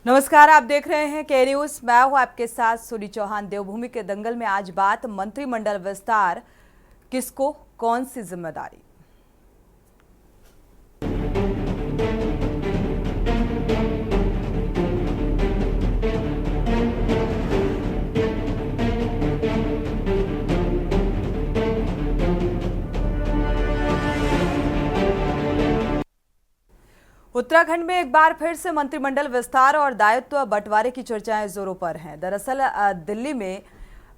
नमस्कार, आप देख रहे हैं के न्यूज। मैं हूं आपके साथ सूरी चौहान। देवभूमि के दंगल में आज बात मंत्रिमंडल विस्तार, किसको कौन सी जिम्मेदारी। उत्तराखंड में एक बार फिर से मंत्रिमंडल विस्तार और दायित्व बंटवारे की चर्चाएं जोरों पर हैं। दरअसल दिल्ली में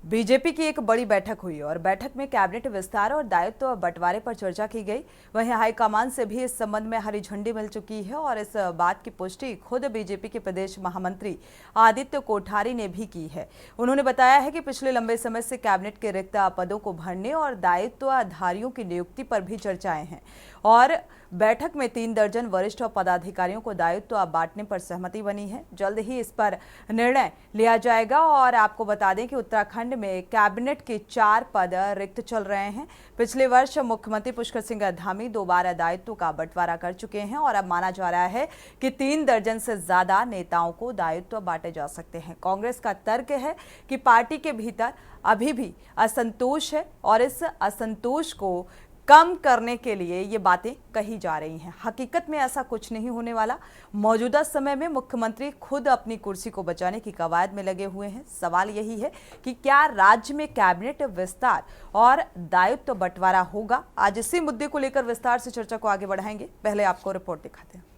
बीजेपी की एक बड़ी बैठक हुई और बैठक में कैबिनेट विस्तार और दायित्व बंटवारे पर चर्चा की गई। वहीं हाईकमान से भी इस संबंध में हरी झंडी मिल चुकी है और इस बात की पुष्टि खुद बीजेपी के प्रदेश महामंत्री आदित्य कोठारी ने भी की है। उन्होंने बताया है कि पिछले लंबे समय से कैबिनेट के रिक्त पदों को भरने और दायित्वधारियों की नियुक्ति पर भी चर्चाएं हैं और बैठक में 3 दर्जन वरिष्ठ पदाधिकारियों को दायित्व बांटने पर सहमति बनी है। जल्द ही इस पर निर्णय लिया जाएगा। और आपको बता दें कि उत्तराखंड में कैबिनेट के 4 पद रिक्त चल रहे हैं। पिछले वर्ष मुख्यमंत्री पुष्कर सिंह धामी 2 बार दायित्व का बंटवारा कर चुके हैं और अब माना जा रहा है कि 3 दर्जन से ज्यादा नेताओं को दायित्व बांटे जा सकते हैं। कांग्रेस का तर्क है कि पार्टी के भीतर अभी भी असंतोष है और इस असंतोष को कम करने के लिए ये बातें कही जा रही हैं। हकीकत में ऐसा कुछ नहीं होने वाला। मौजूदा समय में मुख्यमंत्री खुद अपनी कुर्सी को बचाने की कवायद में लगे हुए हैं। सवाल यही है कि क्या राज्य में कैबिनेट विस्तार और दायित्व बंटवारा होगा। आज इसी मुद्दे को लेकर विस्तार से चर्चा को आगे बढ़ाएंगे। पहले आपको रिपोर्ट दिखाते हैं।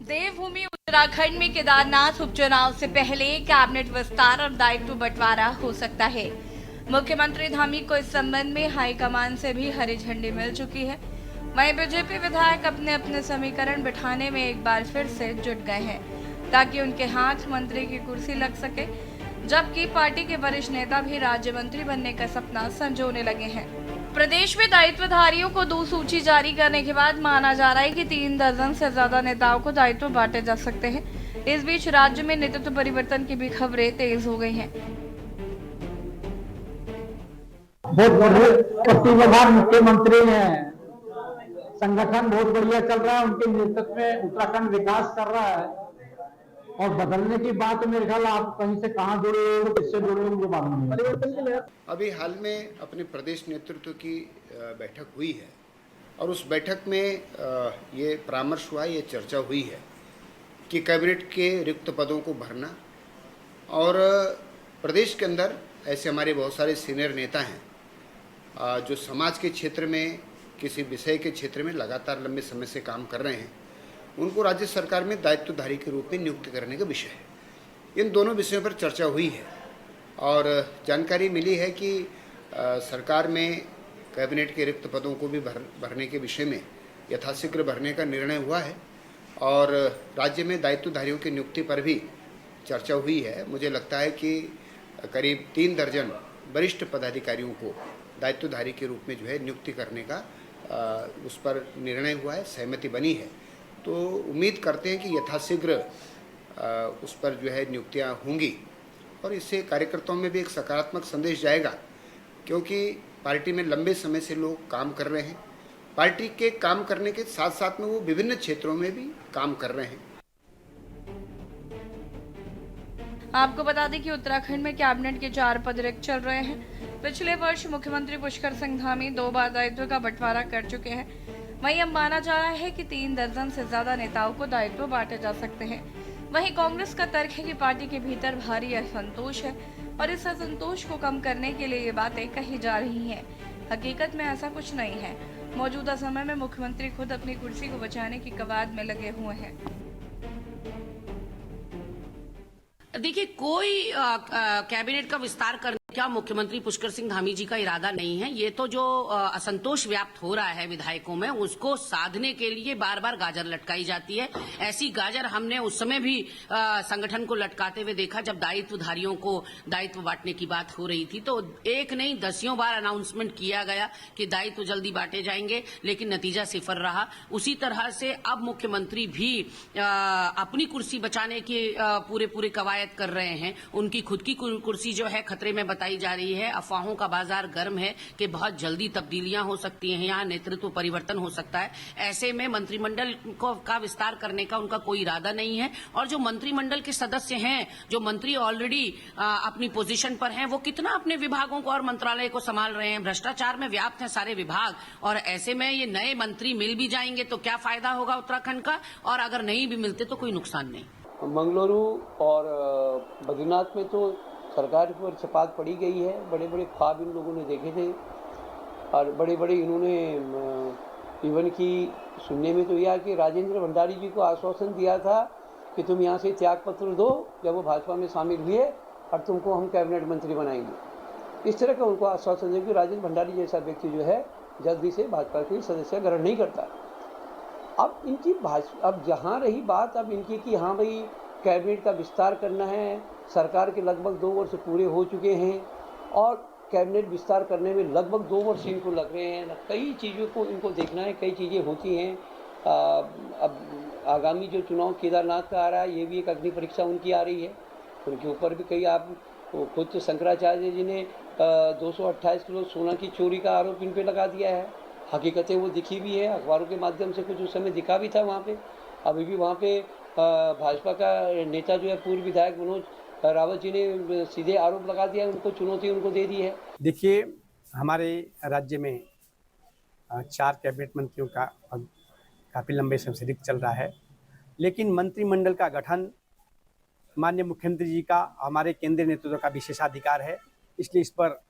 देवभूमि उत्तराखंड में केदारनाथ उपचुनाव से पहले कैबिनेट विस्तार और दायित्व बंटवारा हो सकता है। मुख्यमंत्री धामी को इस संबंध में हाईकमान से भी हरी झंडी मिल चुकी है। वहीं बीजेपी विधायक अपने अपने समीकरण बिठाने में एक बार फिर से जुट गए हैं ताकि उनके हाथ मंत्री की कुर्सी लग सके, जबकि पार्टी के वरिष्ठ नेता भी राज्य मंत्री बनने का सपना संजोने लगे हैं। प्रदेश में दायित्वधारियों को 2 सूची जारी करने के बाद माना जा रहा है कि 3 दर्जन से ज्यादा नेताओं को दायित्व बांटे जा सकते हैं। इस बीच राज्य में नेतृत्व परिवर्तन की भी खबरें तेज हो गई हैं। बहुत मुख्यमंत्री हैं, संगठन बहुत बढ़िया चल रहा है, उनके नेतृत्व में उत्तराखंड विकास कर रहा है। और बदलने की बात मेरे ख्याल आप कहीं से कहां जुड़े हो, किससे जुड़े हो, मुझे मालूम नहीं। अभी हाल में अपने प्रदेश नेतृत्व की बैठक हुई है और उस बैठक में ये परामर्श हुआ, ये चर्चा हुई है कि कैबिनेट के रिक्त पदों को भरना और प्रदेश के अंदर ऐसे हमारे बहुत सारे सीनियर नेता हैं जो समाज के क्षेत्र में किसी विषय के क्षेत्र में लगातार लंबे समय से काम कर रहे हैं। उनको राज्य सरकार में दायित्वधारी के रूप में नियुक्त करने का विषय है। इन दोनों विषयों पर चर्चा हुई है और जानकारी मिली है कि सरकार में कैबिनेट के रिक्त पदों को भी भरने के विषय में यथाशीघ्र भरने का निर्णय हुआ है और राज्य में दायित्वधारियों की नियुक्ति पर भी चर्चा हुई है। मुझे लगता है कि करीब 3 दर्जन वरिष्ठ पदाधिकारियों को दायित्वधारी के रूप में जो है नियुक्ति करने का उस पर निर्णय हुआ है, सहमति बनी है। तो उम्मीद करते हैं कि यथाशीघ्र उस पर जो है नियुक्तियां होंगी और इससे कार्यकर्ताओं में भी एक सकारात्मक संदेश जाएगा, क्योंकि पार्टी में लंबे समय से लोग काम कर रहे हैं। पार्टी के काम करने के साथ साथ में वो विभिन्न क्षेत्रों में भी काम कर रहे हैं। आपको बता दें कि उत्तराखंड में कैबिनेट के 4 पद रिक्त चल रहे हैं। पिछले वर्ष मुख्यमंत्री पुष्कर सिंह धामी 2 बार दायित्व का बंटवारा कर चुके हैं। वहीं अब माना जा रहा है कि 3 दर्जन से ज्यादा नेताओं को दायित्व बांटे जा सकते हैं। वहीं कांग्रेस का तर्क है कि पार्टी के भीतर भारी असंतोष है और इस असंतोष को कम करने के लिए ये बातें कही जा रही हैं। हकीकत में ऐसा कुछ नहीं है। मौजूदा समय में मुख्यमंत्री खुद अपनी कुर्सी को बचाने की कवायद में लगे हुए हैं। देखिए, कोई कैबिनेट का विस्तार करने का मुख्यमंत्री पुष्कर सिंह धामी जी का इरादा नहीं है। ये तो जो असंतोष व्याप्त हो रहा है विधायकों में, उसको साधने के लिए बार बार गाजर लटकाई जाती है। ऐसी गाजर हमने उस समय भी संगठन को लटकाते हुए देखा जब दायित्वधारियों को दायित्व बांटने की बात हो रही थी। तो एक नहीं 10 बार अनाउंसमेंट किया गया कि दायित्व जल्दी बांटे जाएंगे, लेकिन नतीजा सिफर रहा। उसी तरह से अब मुख्यमंत्री भी अपनी कुर्सी बचाने की पूरे कवायद शिकायत कर रहे हैं, उनकी खुद की कुर्सी जो है खतरे में बताई जा रही है। अफवाहों का बाजार गर्म है कि बहुत जल्दी तब्दीलियां हो सकती हैं, यहाँ नेतृत्व परिवर्तन हो सकता है। ऐसे में मंत्रिमंडल का विस्तार करने का उनका कोई इरादा नहीं है। और जो मंत्रिमंडल के सदस्य हैं, जो मंत्री ऑलरेडी अपनी पोजीशन पर हैं, वो कितना अपने विभागों को और मंत्रालय को संभाल रहे हैं। भ्रष्टाचार में व्याप्त हैं सारे विभाग, और ऐसे में ये नए मंत्री मिल भी जाएंगे तो क्या फायदा होगा उत्तराखंड का, और अगर नहीं भी मिलते तो कोई नुकसान नहीं। मंगलुरु और बद्रीनाथ में तो सरकार पर चपात पड़ी गई है। बड़े बड़े ख्वाब इन लोगों ने देखे थे और बड़े बड़े इन्होंने इवन की सुनने में तो यह कि राजेंद्र भंडारी जी को आश्वासन दिया था कि तुम यहाँ से त्याग पत्र दो जब वो भाजपा में शामिल हुए और तुमको हम कैबिनेट मंत्री बनाएंगे। इस तरह का उनको आश्वासन दे कि राजेंद्र भंडारी जैसा व्यक्ति जो है जल्दी से भाजपा की सदस्य ग्रहण नहीं करता। अब इनकी अब जहाँ रही बात अब इनकी कि हाँ भाई कैबिनेट का विस्तार करना है, सरकार के लगभग 2 वर्ष पूरे हो चुके हैं और कैबिनेट विस्तार करने में लगभग 2 वर्ष इनको लग रहे हैं। कई चीज़ों को इनको देखना है, कई चीज़ें होती हैं। अब आगामी जो चुनाव केदारनाथ का आ रहा है, ये भी एक अग्नि परीक्षा उनकी आ रही है। उनके ऊपर भी कई आप खुद शंकराचार्य जी ने 228 किलो सोना की चोरी का आरोप इन पे लगा दिया है। हकीकतें वो दिखी भी है, अखबारों के माध्यम से कुछ उस समय दिखा भी था वहाँ पे। अभी भी वहाँ पे भाजपा का नेता जो है पूर्व विधायक मनोज रावत जी ने सीधे आरोप लगा दिया, उनको चुनौती उनको दे दी है। देखिए, हमारे राज्य में 4 कैबिनेट मंत्रियों का काफ़ी लंबे समय से रिक्त चल रहा है, लेकिन मंत्रिमंडल का गठन माननीय मुख्यमंत्री जी का, हमारे केंद्रीय नेतृत्व का विशेषाधिकार है। इसलिए इस पर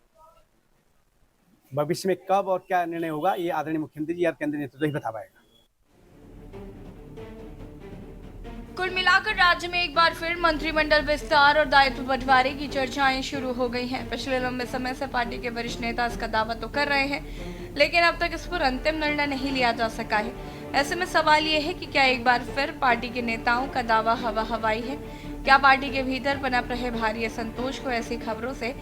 भविष्य में कब और क्या निर्णय होगा ये आदरणीय मुख्यमंत्री जी और केंद्रीय नेतृत्व ही बता पाएगा। कुल मिलाकर राज्य में एक बार फिर मंत्रिमंडल विस्तार और दायित्व बंटवारे की चर्चाएं शुरू हो गई हैं। पिछले लंबे समय से पार्टी के वरिष्ठ नेता इसका दावा तो कर रहे हैं, लेकिन अब तक इस पर अंतिम निर्णय नहीं लिया जा सका है। ऐसे में सवाल ये है कि क्या एक बार फिर पार्टी के नेताओं का दावा हवा हवाई है? क्या पार्टी के भीतर पनप रहे भारी असंतोष को ऐसी खबरों से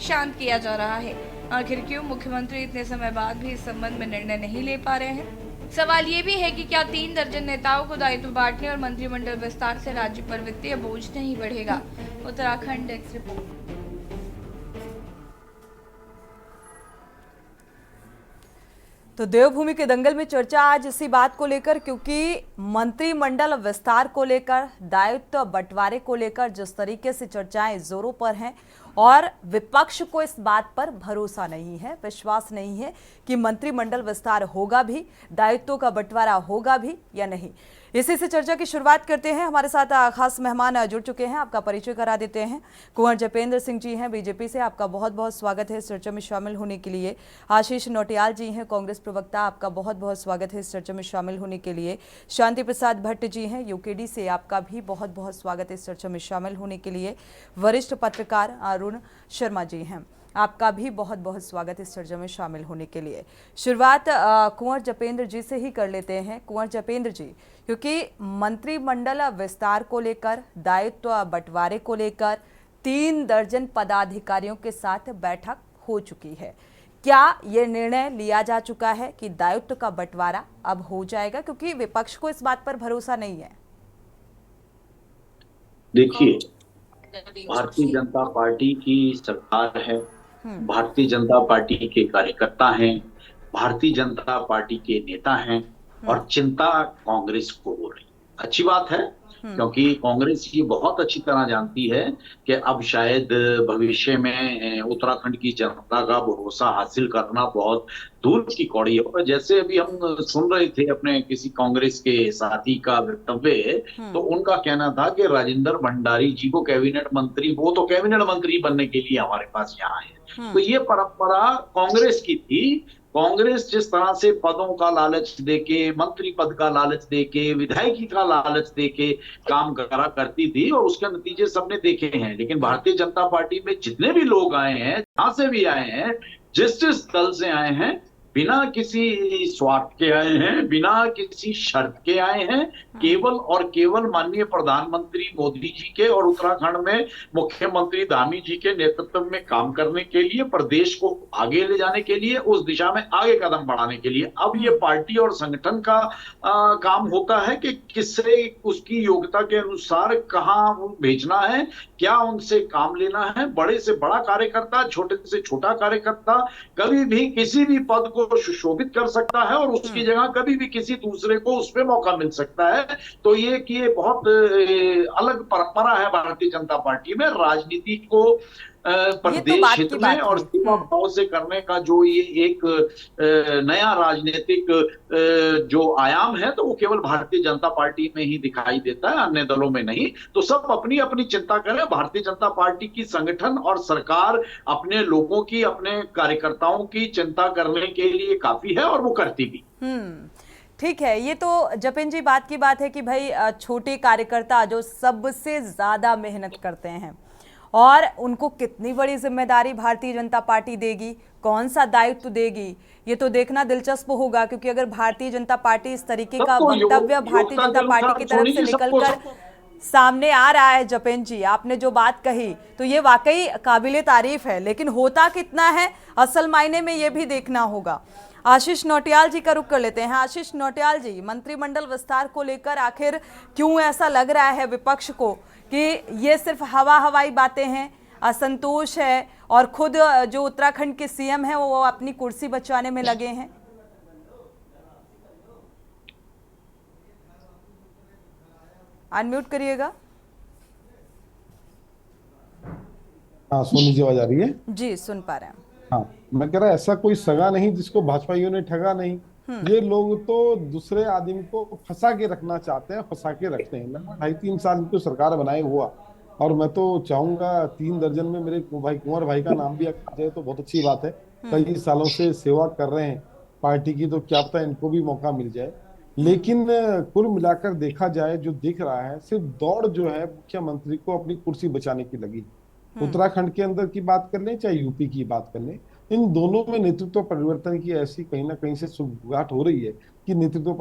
शांत किया जा रहा है? आखिर क्यों मुख्यमंत्री इतने समय बाद भी इस संबंध में निर्णय नहीं ले पा रहे हैं? सवाल ये भी है कि क्या 3 दर्जन नेताओं को दायित्व बांटने और मंत्रिमंडल विस्तार से राज्य पर वित्तीय बोझ नहीं बढ़ेगा? Uttarakhand desk report. तो देवभूमि के दंगल में चर्चा आज इसी बात को लेकर, क्योंकि मंत्रिमंडल विस्तार को लेकर, दायित्व बंटवारे को लेकर जिस तरीके से चर्चाएं जोरों पर हैं और विपक्ष को इस बात पर भरोसा नहीं है, विश्वास नहीं है कि मंत्रिमंडल विस्तार होगा भी, दायित्वों का बंटवारा होगा भी या नहीं। इसी से चर्चा की शुरुआत करते हैं। हमारे साथ खास मेहमान जुड़ चुके हैं, आपका परिचय करा देते हैं। कुंवर जपेंद्र सिंह जी हैं बीजेपी से, आपका बहुत बहुत स्वागत है इस चर्चा में शामिल होने के लिए। आशीष नौटियाल जी हैं कांग्रेस प्रवक्ता, आपका बहुत बहुत स्वागत है इस चर्चा में शामिल होने के लिए। शांति प्रसाद भट्ट जी हैं यूकेडी से, आपका भी बहुत बहुत स्वागत है इस चर्चा में शामिल होने के लिए। वरिष्ठ पत्रकार अरुण शर्मा जी हैं, आपका भी बहुत बहुत स्वागत इस चर्चा में शामिल होने के लिए। शुरुआत कुंवर जपेंद्र जी से ही कर लेते हैं। कुंवर जपेंद्र जी, क्योंकि मंत्रिमंडल विस्तार को लेकर, दायित्व बंटवारे को लेकर 3 दर्जन पदाधिकारियों के साथ बैठक हो चुकी है, क्या ये निर्णय लिया जा चुका है कि दायित्व का बंटवारा अब हो जाएगा? क्योंकि विपक्ष को इस बात पर भरोसा नहीं है। देखिए, भारतीय जनता पार्टी की सरकार है, भारतीय जनता पार्टी के कार्यकर्ता हैं, भारतीय जनता पार्टी के नेता हैं और चिंता कांग्रेस को हो रही। अच्छी बात है, क्योंकि कांग्रेस ये बहुत अच्छी तरह जानती है कि अब शायद भविष्य में उत्तराखंड की जनता का भरोसा हासिल करना बहुत दूर की कौड़ी है। और जैसे अभी हम सुन रहे थे अपने किसी कांग्रेस के साथी का वक्तव्य, तो उनका कहना था कि राजेंद्र भंडारी जी को कैबिनेट मंत्री, वो तो कैबिनेट मंत्री बनने के लिए हमारे पास यहाँ है। तो ये परंपरा कांग्रेस की थी। कांग्रेस जिस तरह से पदों का लालच देके, मंत्री पद का लालच देके, विधायकी का लालच देके काम करा करती थी और उसके नतीजे सबने देखे हैं। लेकिन भारतीय जनता पार्टी में जितने भी लोग आए हैं, जहां से भी आए हैं, जिस जिस दल से आए हैं, बिना किसी स्वार्थ के आए हैं, बिना किसी शर्त के आए हैं, केवल और केवल माननीय प्रधानमंत्री मोदी जी के और उत्तराखंड में मुख्यमंत्री धामी जी के नेतृत्व में काम करने के लिए, प्रदेश को आगे ले जाने के लिए, उस दिशा में आगे कदम बढ़ाने के लिए। अब ये पार्टी और संगठन का काम होता है कि किससे उसकी योग्यता के अनुसार कहाँ भेजना है, क्या उनसे काम लेना है। बड़े से बड़ा कार्यकर्ता, छोटे से छोटा कार्यकर्ता कभी भी किसी भी पद को सुशोभित कर सकता है और उसकी जगह कभी भी किसी दूसरे को उस पर मौका मिल सकता है। तो ये कि ये बहुत अलग परंपरा है भारतीय जनता पार्टी में, राजनीति को प्रदेश हित में और सीमा भाव से करने का जो ये एक नया राजनीतिक जो आयाम है, तो वो केवल भारतीय जनता पार्टी में ही दिखाई देता है, अन्य दलों में नहीं। तो सब अपनी अपनी चिंता करें। भारतीय जनता पार्टी की संगठन और सरकार अपने लोगों की, अपने कार्यकर्ताओं की चिंता करने के लिए काफी है और वो करती भी। ठीक है, ये तो जतिन जी बात की बात है कि भाई छोटे कार्यकर्ता जो सबसे ज्यादा मेहनत करते हैं और उनको कितनी बड़ी जिम्मेदारी भारतीय जनता पार्टी देगी, कौन सा दायित्व देगी, ये तो देखना दिलचस्प होगा। क्योंकि अगर भारतीय जनता पार्टी इस तरीके का वक्तव्य भारतीय जनता पार्टी की तरफ से निकलकर सामने आ रहा है, जतिन जी आपने जो बात कही, तो ये वाकई काबिले तारीफ है। लेकिन होता कितना है असल मायने में, ये भी देखना होगा। आशीष नौटियाल जी का रुख कर लेते हैं। आशीष नौटियाल जी, मंत्रिमंडल विस्तार को लेकर आखिर क्यों ऐसा लग रहा है विपक्ष को कि ये सिर्फ हवाई बातें हैं, असंतोष है और खुद जो उत्तराखंड के सीएम हैं वो अपनी कुर्सी बचाने में लगे हैं? अनम्यूट करिएगा। हाँ, सोनी जी आवाज आ रही है? जी सुन पा रहे हैं। हाँ, मैं कह रहा ऐसा कोई सगा नहीं जिसको भाजपाइयों ने ठगा नहीं। ये लोग तो दूसरे आदमी को फंसा के रखना चाहते हैं, फंसा के रखते हैं। 2.5-3 साल की सरकार बनाए हुआ, और मैं तो चाहूंगा 3 दर्जन में मेरे भाई कुंवर भाई का नाम भी आ जाए तो बहुत अच्छी बात है। कई सालों से सेवा कर रहे हैं पार्टी की, तो क्या पता इनको भी मौका मिल जाए। लेकिन कुल मिलाकर देखा जाए, जो दिख रहा है सिर्फ दौड़ जो है मुख्यमंत्री को अपनी कुर्सी बचाने की लगी। उत्तराखंड के अंदर की बात कर लें चाहे यूपी की बात कर लें, इन दोनों में नेतृत्व परिवर्तन की ऐसी कहीं ना कहीं से सुगबुगाहट हो रही है कि नेतृत्व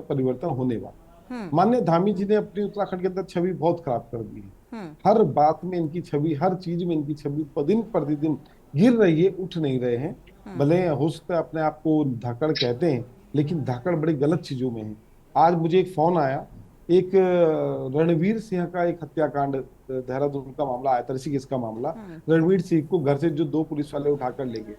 परिवर्तन होने वाला। माननीय धामी जी ने अपनी उत्तराखंड के अंदर छवि बहुत खराब कर दी है। हर बात में इनकी छवि, हर चीज में इनकी छवि दिन प्रतिदिन गिर रही है, उठ नहीं रहे हैं। भले हो सकता है अपने आप को धाकड़ कहते हैं, लेकिन धाकड़ बड़ी गलत चीजों में है। आज मुझे एक फोन आया, एक रणवीर सिंह का एक हत्याकांड, देहरादून का मामला आया था, ऋषिकेश का मामला। रणवीर सिंह को घर से जो 2 पुलिस वाले उठाकर ले गए,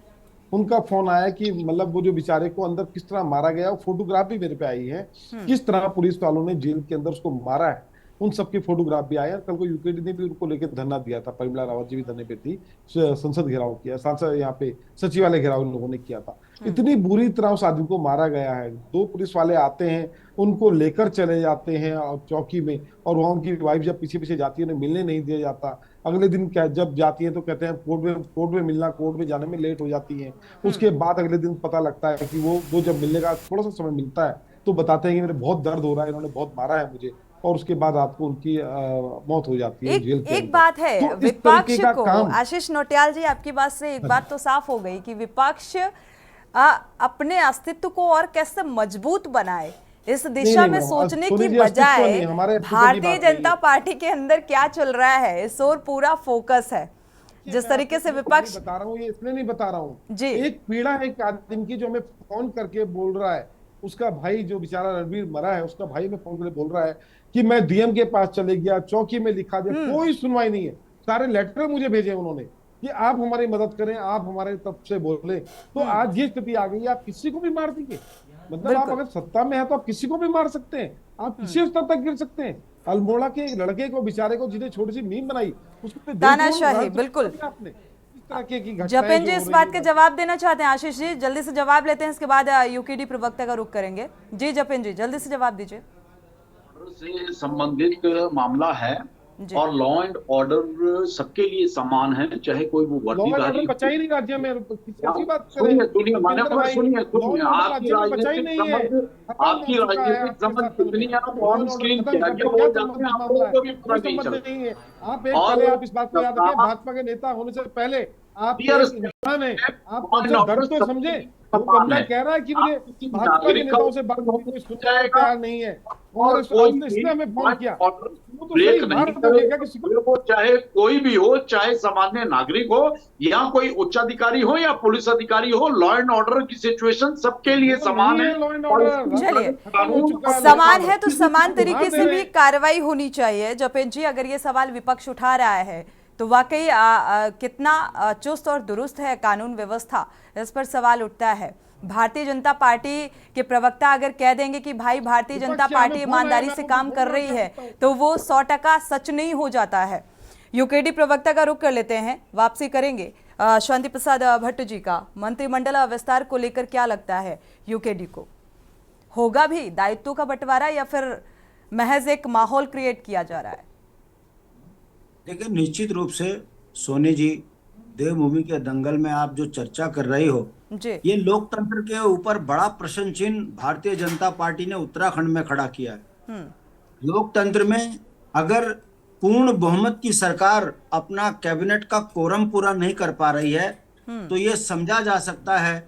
उनका फोन आया कि मतलब वो जो बेचारे को अंदर किस तरह मारा गया, फोटोग्राफ भी मेरे पे आई है, किस तरह पुलिस वालों ने जेल के अंदर उसको मारा है, उन सबके फोटोग्राफ भी आए। कल को यूकेडी ने भी उनको लेकर धरना दिया था, परिमला रावत जी भी धरने पे थी, संसद घेराव किया, सांसद यहाँ पे सचिवालय घेराव इन लोगों ने किया था। इतनी बुरी तरह उस आदमी को मारा गया है। 2 पुलिस वाले आते हैं, उनको लेकर चले जाते हैं चौकी में, और वहां उनकी वाइफ जब पीछे पीछे जाती है, उन्हें मिलने नहीं दिया जाता। अगले दिन जब जाती है तो कहते हैं कोर्ट में मिलना, कोर्ट में जाने में लेट हो जाती है। उसके बाद अगले दिन पता लगता है कि वो जब मिलने का थोड़ा सा समय मिलता है तो बताते हैं कि मेरे बहुत दर्द हो रहा है, इन्होंने बहुत मारा है मुझे, और उसके बाद आपको उनकी मौत हो जाती है जेल के एक बात है तो विपक्ष को, आशीष नौटियाल जी आपकी बात से एक बात तो साफ हो गई कि विपक्ष अपने अस्तित्व को और कैसे मजबूत बनाए इस दिशा में सोचने की बजाय भारतीय जनता पार्टी के अंदर क्या चल रहा है इस ओर पूरा फोकस है। जिस तरीके से विपक्ष, बता रहा हूँ, ये इसलिए नहीं बता रहा हूँ जी, एक पीड़ा है एक आदमी की जो हमें फोन करके बोल रहा है, उसका भाई जो बेचारा रणवीर मरा है, उसका भाई में फोन करके बोल रहा है कि मैं डीएम के पास चले गया, चौकी में लिखा दिया, कोई सुनवाई नहीं है। सारे लेटर मुझे भेजे उन्होंने कि आप हमारी मदद करें, आप हमारे तरफ से बोले। तो आज ये स्थिति आ गई, आप किसी को भी मार देंगे। मतलब आप अगर सत्ता में है तो आप किसी को भी मार सकते हैं, आप किसी स्तर तक गिर सकते हैं। अल्मोड़ा के एक लड़के को बेचारे को जिन्हें छोटी सी मीम बनाई, उसको तानाशाही, बिल्कुल। जतिन जी इस बात का जवाब देना चाहते हैं? आशीष जी जल्दी से जवाब लेते हैं, इसके बाद यूकेडी प्रवक्ता का रुख करेंगे। जी जतिन जी जल्दी से जवाब दीजिए। से संबंधित मामला है और लॉ एंड ऑर्डर सबके लिए समान है, चाहे कोई वो वर्दीधारी बचा ही नहीं राज्य में। सुनिए आपकी राजनीतिक समझ कितनी है, आप ऑन स्क्रीन क्या बोल जाते हैं, आप लोगों को भी पता नहीं चलता। आप इस बात को याद रखिए, भाजपा के नेता होने से पहले आप है आप दर्द तो समझे। वो बंदा कह रहा है कि मुझे भाजपा के नेताओं से बात करने को सुनने को तैयार नहीं है और इसने हमें फोन किया। वो तो सही भारत देगा किसी को, चाहे कोई भी हो, चाहे सामान्य नागरिक हो या कोई उच्च अधिकारी हो या पुलिस अधिकारी हो, लॉ एंड ऑर्डर की सिचुएशन सबके लिए समान है। लॉ एंड ऑर्डर चलिए, समान है तो समान तरीके से भी कार्रवाई होनी चाहिए। जपेन जी, अगर ये सवाल विपक्ष उठा रहा है तो वाकई कितना चुस्त और दुरुस्त है कानून व्यवस्था, इस पर सवाल उठता है। भारतीय जनता पार्टी के प्रवक्ता अगर कह देंगे कि भाई भारतीय जनता पार्टी ईमानदारी से काम कर रही है तो वो 100% सच नहीं हो जाता है। यूकेडी प्रवक्ता का रुख कर लेते हैं, वापसी करेंगे शांति प्रसाद भट्ट जी का। मंत्रिमंडल विस्तार को लेकर क्या लगता है यूकेडी को, होगा भी दायित्वों का बंटवारा या फिर महज एक माहौल क्रिएट किया जा रहा है? देखिए, निश्चित रूप से सोनी जी, देवभूमि के दंगल में आप जो चर्चा कर रही हो जी, ये लोकतंत्र के ऊपर बड़ा प्रश्न चिन्ह भारतीय जनता पार्टी ने उत्तराखंड में खड़ा किया है। लोकतंत्र में अगर पूर्ण बहुमत की सरकार अपना कैबिनेट का कोरम पूरा नहीं कर पा रही है तो ये समझा जा सकता है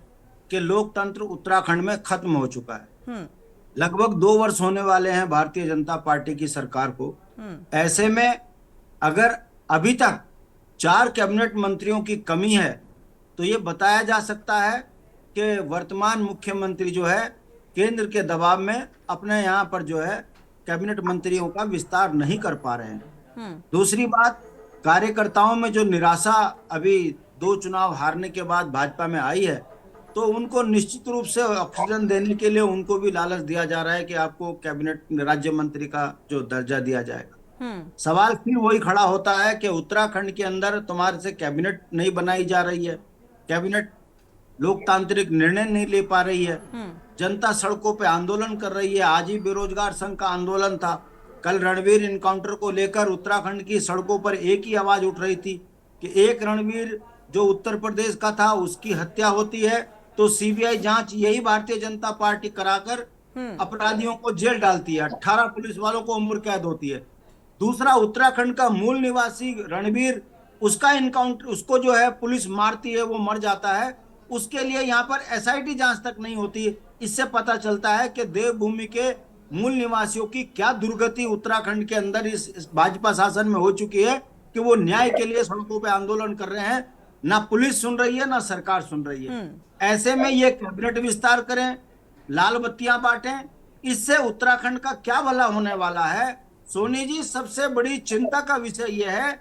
कि लोकतंत्र उत्तराखंड में खत्म हो चुका है। लगभग 2 वर्ष होने वाले हैं भारतीय जनता पार्टी की सरकार को। ऐसे में अगर अभी तक 4 कैबिनेट मंत्रियों की कमी है तो ये बताया जा सकता है कि वर्तमान मुख्यमंत्री जो है केंद्र के दबाव में अपने यहाँ पर जो है कैबिनेट मंत्रियों का विस्तार नहीं कर पा रहे हैं। दूसरी बात, कार्यकर्ताओं में जो निराशा अभी 2 चुनाव हारने के बाद भाजपा में आई है तो उनको निश्चित रूप से ऑक्सीजन देने के लिए उनको भी लालच दिया जा रहा है कि आपको कैबिनेट राज्य मंत्री का जो दर्जा दिया जाएगा। सवाल फिर वही खड़ा होता है कि उत्तराखंड के अंदर तुम्हारे से कैबिनेट नहीं बनाई जा रही है, कैबिनेट लोकतांत्रिक निर्णय नहीं ले पा रही है, जनता सड़कों पे आंदोलन कर रही है। आज ही बेरोजगार संघ का आंदोलन था। कल रणवीर इनकाउंटर को लेकर उत्तराखंड की सड़कों पर एक ही आवाज उठ रही थी कि एक रणवीर जो उत्तर प्रदेश का था उसकी हत्या होती है तो सीबीआई जांच यही भारतीय जनता पार्टी कराकर अपराधियों को जेल डालती है, 18 पुलिस वालों को उम्र कैद होती है। दूसरा, उत्तराखंड का मूल निवासी रणवीर, उसका इनकाउंटर, उसको जो है पुलिस मारती है, वो मर जाता है, उसके लिए यहाँ पर एसआईटी जांच तक नहीं होती। इससे पता चलता है कि देवभूमि के मूल निवासियों की क्या दुर्गति उत्तराखंड के अंदर इस भाजपा शासन में हो चुकी है कि वो न्याय के लिए सड़कों पे आंदोलन कर रहे हैं। ना पुलिस सुन रही है, ना सरकार सुन रही है। ऐसे में ये कैबिनेट विस्तार करें, लाल बत्तियां बांटें, इससे उत्तराखंड का क्या भला होने वाला है? सोनी जी, सबसे बड़ी चिंता का विषय यह है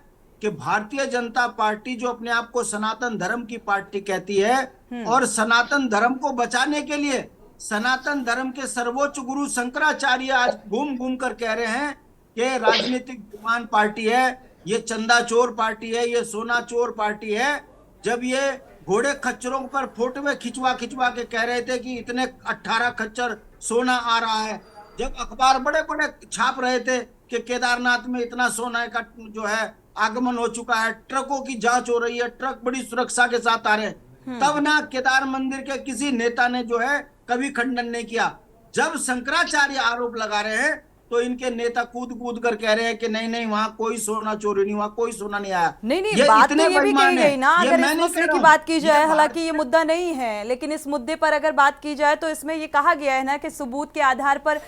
कि भारतीय जनता पार्टी जो अपने आप को सनातन धर्म की पार्टी कहती है और सनातन धर्म को बचाने के लिए सनातन धर्म के सर्वोच्च गुरु शंकराचार्य आज घूम घूम कर कह रहे हैं कि राजनीतिक विमान पार्टी है, ये चंदा चोर पार्टी है, ये सोना चोर पार्टी है। जब ये घोड़े खच्चरों पर फोटो खिंचवा के कह रहे थे कि इतने 18 खच्चर सोना आ रहा है, जब अखबार बड़े बड़े छाप रहे थे कि केदारनाथ में इतना सोना का जो है आगमन हो चुका है, ट्रकों की जांच हो रही है, ट्रक बड़ी सुरक्षा के साथ आ रहे हैं, तब ना केदार मंदिर के किसी नेता ने जो है कभी खंडन नहीं किया। जब शंकराचार्य आरोप लगा रहे हैं तो इनके नेता कूद कर कह रहे हैं कि नहीं वहां कोई सोना चोरी नहीं हुआ, कोई सोना नहीं आया। नहीं, बात तो ये भी कही गई ना, अगर इस मसले की बात की जाए, हालांकि ये मुद्दा नहीं है, लेकिन इस मुद्दे पर अगर बात की जाए तो इसमें ये कहा गया है ना कि सबूत के आधार पर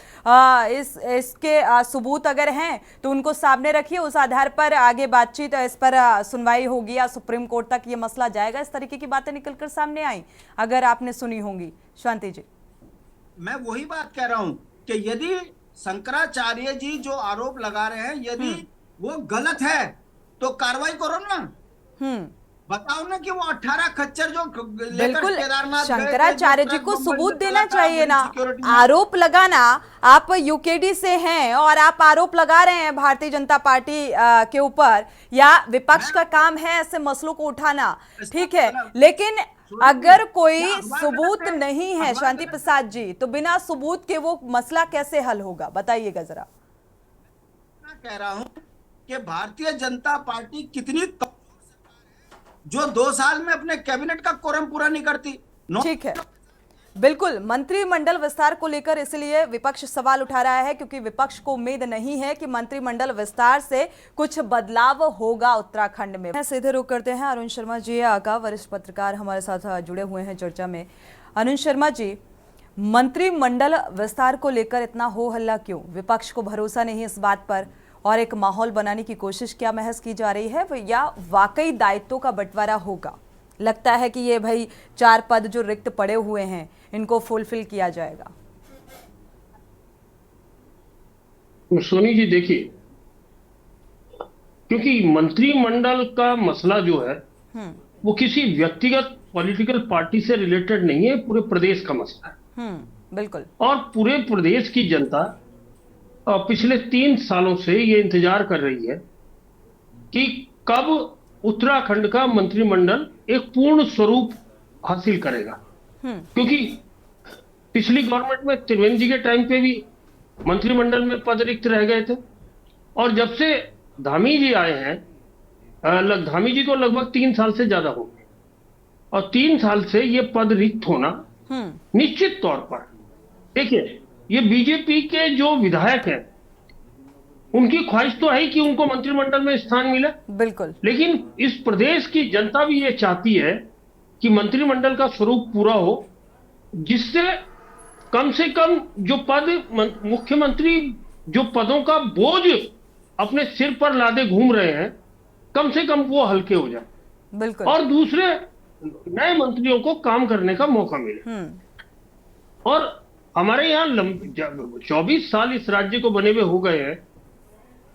इसके सबूत अगर हैं तो उनको सामने रखिए, उस आधार पर आगे बातचीत, इस पर सुनवाई होगी या सुप्रीम कोर्ट तक ये मसला जाएगा। इस तरीके की बातें निकलकर सामने आई, अगर आपने सुनी होंगी। शांति जी, मैं वही बात कह रहा हूं कि यदि शंकराचार्य जी जो आरोप लगा रहे हैं यदि वो गलत है तो कार्रवाई करो ना, बताओ ना कि वो 18 खच्चर जो बिल्कुल शंकराचार्य जी को सबूत देना चाहिए ना। आरोप लगाना, आप यूकेडी से हैं और आप आरोप लगा रहे हैं भारतीय जनता पार्टी के ऊपर, या विपक्ष का काम है ऐसे मसलों को उठाना, ठीक है, लेकिन अगर कोई सबूत नहीं है शांति प्रसाद जी, तो बिना सबूत के वो मसला कैसे हल होगा, बताइएगा जरा। मैं कह रहा हूं कि भारतीय जनता पार्टी कितनी जो 2 साल में अपने कैबिनेट का कोरम पूरा नहीं करती। ठीक है, बिल्कुल, मंत्रिमंडल विस्तार को लेकर इसलिए विपक्ष सवाल उठा रहा है क्योंकि विपक्ष को उम्मीद नहीं है कि मंत्रिमंडल विस्तार से कुछ बदलाव होगा उत्तराखंड में। सीधे रुख करते हैं अरुण शर्मा जी आका, वरिष्ठ पत्रकार हमारे साथ जुड़े हुए हैं चर्चा में। अरुण शर्मा जी, मंत्रिमंडल विस्तार को लेकर इतना हो हल्ला क्यों? विपक्ष को भरोसा नहीं इस बात पर और एक माहौल बनाने की कोशिश क्या महज की जा रही है, या वाकई दायित्वों का बंटवारा होगा? लगता है कि ये भाई 4 पद जो रिक्त पड़े हुए हैं इनको फुलफिल किया जाएगा? सोनी जी देखिए, क्योंकि मंत्रिमंडल का मसला जो है वो किसी व्यक्तिगत पॉलिटिकल पार्टी से रिलेटेड नहीं है, पूरे प्रदेश का मसला है। बिल्कुल। और पूरे प्रदेश की जनता पिछले 3 सालों से ये इंतजार कर रही है कि कब उत्तराखंड का मंत्रिमंडल एक पूर्ण स्वरूप हासिल करेगा। क्योंकि पिछली गवर्नमेंट में त्रिवेंद्र जी के टाइम पे भी मंत्रिमंडल में पद रिक्त रह गए थे, और जब से धामी जी आए हैं, धामी जी को लगभग 3 साल से ज्यादा हो गए, और 3 साल से ये पद रिक्त होना निश्चित तौर पर, देखिए ये बीजेपी के जो विधायक हैं उनकी ख्वाहिश तो है कि उनको मंत्रिमंडल में स्थान मिले, बिल्कुल, लेकिन इस प्रदेश की जनता भी ये चाहती है कि मंत्रिमंडल का स्वरूप पूरा हो, जिससे कम से कम जो पद मुख्यमंत्री जो पदों का बोझ अपने सिर पर लादे घूम रहे हैं, कम से कम वो हल्के हो जाए, बिल्कुल, और दूसरे नए मंत्रियों को काम करने का मौका मिले। और हमारे यहाँ 24 साल इस राज्य को बने हुए हो गए हैं,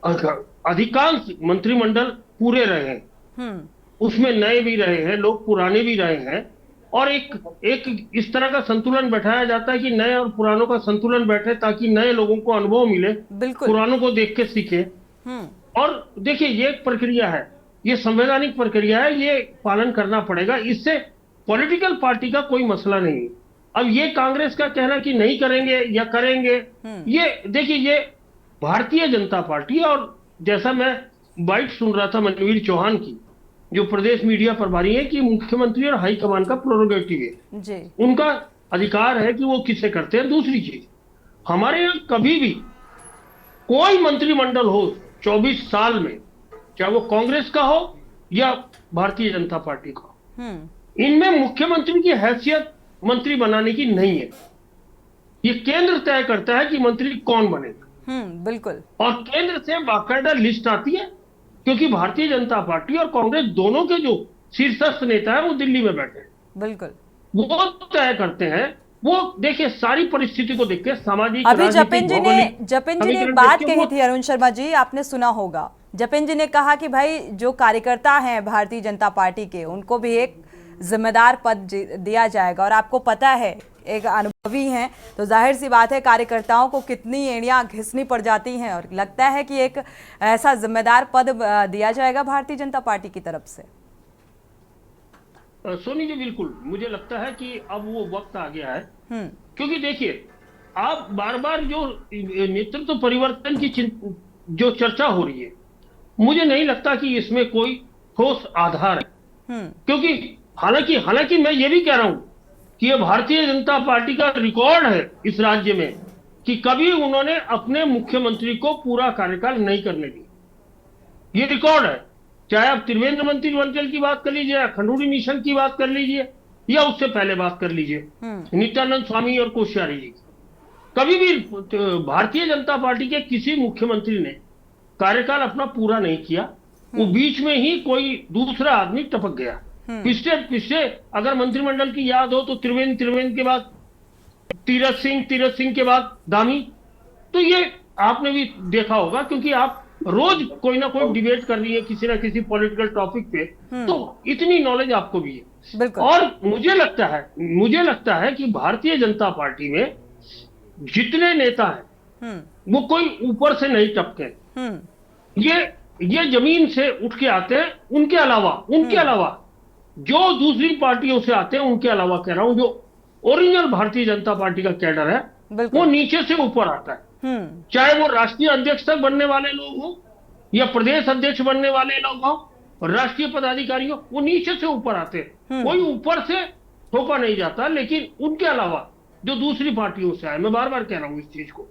अधिकांश मंत्रिमंडल पूरे रहे हैं, उसमें नए भी रहे हैं, लोग पुराने भी रहे हैं, और एक इस तरह का संतुलन बैठाया जाता है कि नए और पुरानों का संतुलन बैठे ताकि नए लोगों को अनुभव मिले, पुरानों को देख के सीखे। और देखिए ये एक प्रक्रिया है, ये संवैधानिक प्रक्रिया है, ये पालन करना पड़ेगा, इससे पॉलिटिकल पार्टी का कोई मसला नहीं। अब ये कांग्रेस का कहना कि नहीं करेंगे या करेंगे, ये देखिए ये भारतीय जनता पार्टी, और जैसा मैं बाइट सुन रहा था मनवीर चौहान की, जो प्रदेश मीडिया प्रभारी है, कि मुख्यमंत्री और हाईकमान का प्रोरोगेटिव है जी, उनका अधिकार है कि वो किसे करते हैं। दूसरी चीज, हमारे यहाँ कभी भी कोई मंत्रिमंडल हो 24 साल में, चाहे वो कांग्रेस का हो या भारतीय जनता पार्टी का, इनमें मुख्यमंत्री की हैसियत मंत्री बनाने की नहीं है। ये केंद्र तय करता है कि मंत्री कौन बनेगा। बिल्कुल, और केंद्र से बाकायदा लिस्ट आती है, क्योंकि भारतीय जनता पार्टी और कांग्रेस दोनों के जो शीर्षस्थ नेता है वो दिल्ली में बैठे हैं, बिल्कुल, वो तय करते हैं। वो देखिए सारी परिस्थिति को देख के, सामाजिक, अभी जपिन जी ने एक बात कही थी अरुण शर्मा जी, आपने सुना होगा, जपिन जी ने कहा कि भाई जो कार्यकर्ता हैं भारतीय जनता पार्टी के, उनको भी एक जिम्मेदार पद दिया जाएगा, और आपको पता है एक अनुभवी हैं तो जाहिर सी बात है कार्यकर्ताओं को कितनी एड़ियां घिसनी पड़ जाती हैं, और लगता है कि एक ऐसा जिम्मेदार पद दिया जाएगा भारतीय जनता पार्टी की तरफ से। सोनी जी बिल्कुल, मुझे लगता है कि अब वो वक्त आ गया है, क्योंकि देखिए आप बार बार जो नेतृत्व परिवर्तन की जो चर्चा हो रही है, मुझे नहीं लगता कि इसमें कोई ठोस आधार है। क्योंकि हालांकि मैं ये भी कह रहा हूं कि ये भारतीय जनता पार्टी का रिकॉर्ड है इस राज्य में कि कभी उन्होंने अपने मुख्यमंत्री को पूरा कार्यकाल नहीं करने दिया। ये रिकॉर्ड है, चाहे आप त्रिवेंद्र मंत्रिमंडल की बात कर लीजिए, खंडूरी मिशन की बात कर लीजिए, या उससे पहले बात कर लीजिए नित्यानंद स्वामी और कोश्यारी जी। कभी भी भारतीय जनता पार्टी के किसी मुख्यमंत्री ने कार्यकाल अपना पूरा नहीं किया, वो बीच में ही कोई दूसरा आदमी टपक गया। पिछले अगर मंत्रिमंडल की याद हो तो त्रिवेंद्र के बाद तीरथ सिंह के बाद धामी, तो ये आपने भी देखा होगा, क्योंकि आप रोज कोई ना कोई डिबेट कर रही है किसी ना किसी पॉलिटिकल टॉपिक पे, तो इतनी नॉलेज आपको भी है। और मुझे लगता है कि भारतीय जनता पार्टी में जितने नेता हैं वो कोई ऊपर से नहीं टपके, ये जमीन से उठ के आते हैं। उनके अलावा जो दूसरी पार्टियों से आते हैं, उनके अलावा कह रहा हूं, जो ओरिजिनल भारतीय जनता पार्टी का कैडर है वो नीचे से ऊपर आता है। चाहे वो राष्ट्रीय अध्यक्ष तक बनने वाले लोग हो या प्रदेश अध्यक्ष बनने वाले लोग हो और राष्ट्रीय पदाधिकारी हो, वो नीचे से ऊपर आते हैं। कोई ऊपर से थोपा नहीं जाता, लेकिन उनके अलावा जो दूसरी पार्टियों से आए, मैं बार बार कह रहा हूं इस चीज को,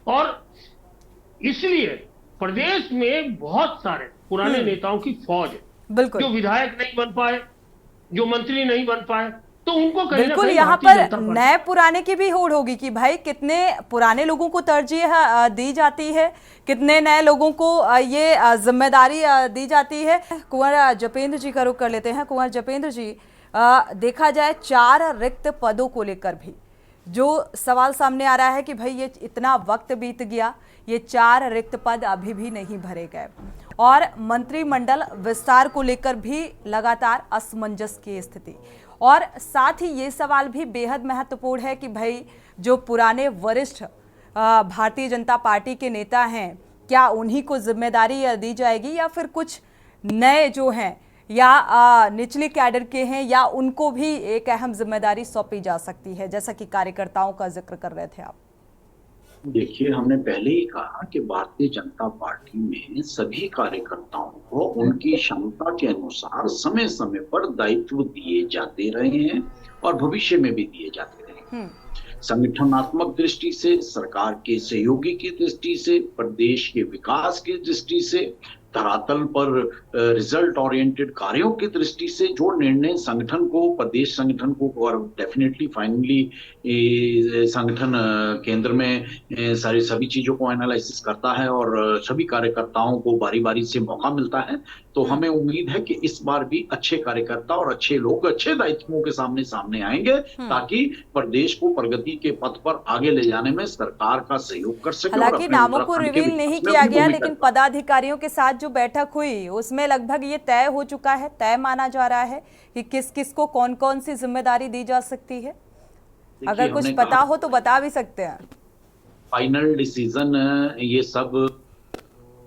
और इसलिए प्रदेश में बहुत सारे पुराने नेताओं की फौज है, बिल्कुल जो विधायक नहीं बन पाए, जो मंत्री नहीं बन पाए, तो उनको कहीं ना बिल्कुल कहीं यहाँ भारतीय जनता पर पार्टी नए पुराने की भी होड़ होगी कि भाई कितने पुराने लोगों को तरजीह दी जाती है, कितने नए लोगों को ये जिम्मेदारी दी जाती है। कुंवर जपेंद्र जी का रुख कर लेते हैं। कुंवर जपेंद्र जी, देखा जाए 4 रिक्त पदों को लेकर भी जो सवाल सामने आ रहा है कि भाई ये इतना वक्त बीत गया, ये 4 रिक्त पद अभी भी नहीं भरे गए, और मंत्रिमंडल विस्तार को लेकर भी लगातार असमंजस की स्थिति, और साथ ही ये सवाल भी बेहद महत्वपूर्ण है कि भाई जो पुराने वरिष्ठ भारतीय जनता पार्टी के नेता हैं, क्या उन्हीं को जिम्मेदारी दी जाएगी या फिर कुछ नए जो हैं या निचली कैडर के हैं, या उनको भी एक अहम जिम्मेदारी सौंपी जा सकती है, जैसा कि कार्यकर्ताओं का जिक्र कर रहे थे आप। देखिए, हमने पहले ही कहा कि भारतीय जनता पार्टी में सभी कार्यकर्ताओं को उनकी क्षमता के अनुसार समय समय पर दायित्व दिए जाते रहे हैं और भविष्य में भी दिए जाते रहे हैं। संगठनात्मक दृष्टि से, सरकार के सहयोगी की दृष्टि से, प्रदेश के विकास की दृष्टि से, धरातल पर रिजल्ट ओरिएंटेड कार्यों की दृष्टि से जो निर्णय संगठन को, प्रदेश संगठन को और डेफिनेटली फाइनली संगठन केंद्र में सारी सभी चीजों को एनालिसिस करता है और सभी कार्यकर्ताओं को बारी बारी से मौका मिलता है, तो हमें उम्मीद है कि इस बार भी अच्छे कार्यकर्ता और अच्छे लोग अच्छे दायित्वों के सामने आएंगे, ताकि प्रदेश को प्रगति के पथ पर आगे ले जाने में सरकार का सहयोग कर सके। हालांकि नामों को रिवील नहीं किया गया, लेकिन पदाधिकारियों के साथ जो बैठक हुई उसमें लगभग ये तय हो चुका है, तय माना जा रहा है कि किस किस को कौन कौन सी जिम्मेदारी दी जा सकती है। अगर कुछ पता हो तो बता भी सकते हैं। फाइनल डिसीजन ये सब